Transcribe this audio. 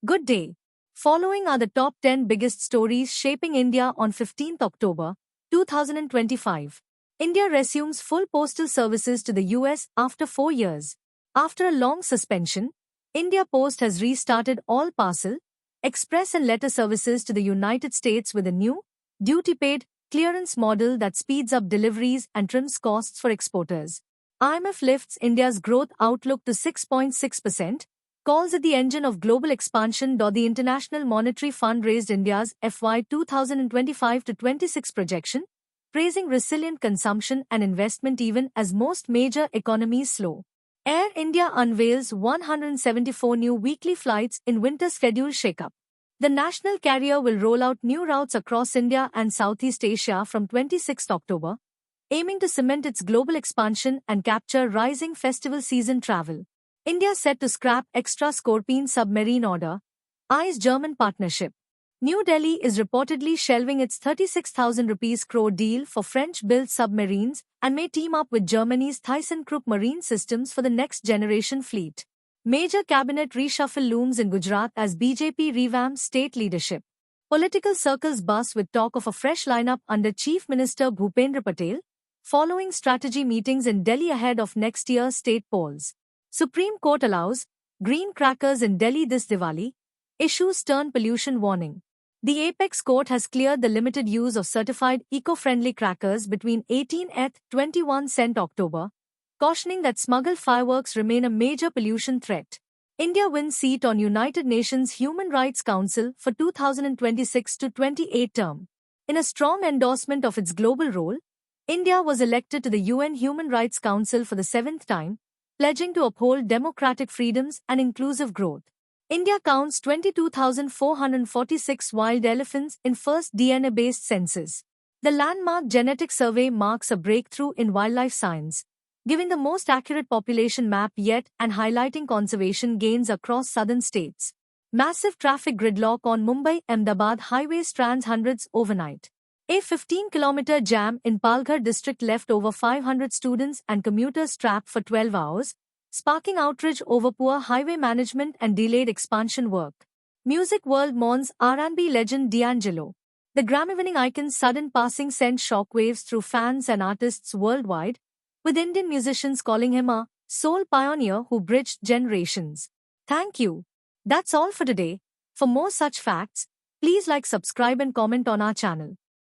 Good day. Following are the top 10 biggest stories shaping India on 15th October 2025. India resumes full postal services to the US after 4 years. After a long suspension, India Post has restarted all parcel, express and letter services to the United States with a new, duty-paid, clearance model that speeds up deliveries and trims costs for exporters. IMF lifts India's growth outlook to 6.6%, calls it the engine of global expansion. The International Monetary Fund raised India's FY 2025-26 projection, praising resilient consumption and investment even as most major economies slow. Air India unveils 174 new weekly flights in winter schedule shakeup. The national carrier will roll out new routes across India and Southeast Asia from 26 October, aiming to cement its global expansion and capture rising festival season travel. India set to scrap extra Scorpene submarine order, eyes German partnership. New Delhi is reportedly shelving its 36,000 rupees crore deal for French-built submarines and may team up with Germany's ThyssenKrupp Marine Systems for the next-generation fleet. Major cabinet reshuffle looms in Gujarat as BJP revamps state leadership. Political circles buzz with talk of a fresh lineup under Chief Minister Bhupendra Patel, following strategy meetings in Delhi ahead of next year's state polls. Supreme Court allows green crackers in Delhi this Diwali, issues stern pollution warning. The Apex Court has cleared the limited use of certified eco-friendly crackers between 18th 21 October, cautioning that smuggled fireworks remain a major pollution threat. India wins seat on United Nations Human Rights Council for 2026-28 term. In a strong endorsement of its global role, India was elected to the UN Human Rights Council for the 7th time, pledging to uphold democratic freedoms and inclusive growth. India counts 22,446 wild elephants in first DNA-based census. The landmark genetic survey marks a breakthrough in wildlife science, giving the most accurate population map yet and highlighting conservation gains across southern states. Massive traffic gridlock on Mumbai-Ahmedabad highway strands hundreds overnight. A 15-kilometer jam in Palghar district left over 500 students and commuters trapped for 12 hours, sparking outrage over poor highway management and delayed expansion work. Music world mourns R&B legend D'Angelo. The Grammy-winning icon's sudden passing sent shockwaves through fans and artists worldwide, with Indian musicians calling him a soul pioneer who bridged generations. Thank you. That's all for today. For more such facts, please like, subscribe and comment on our channel.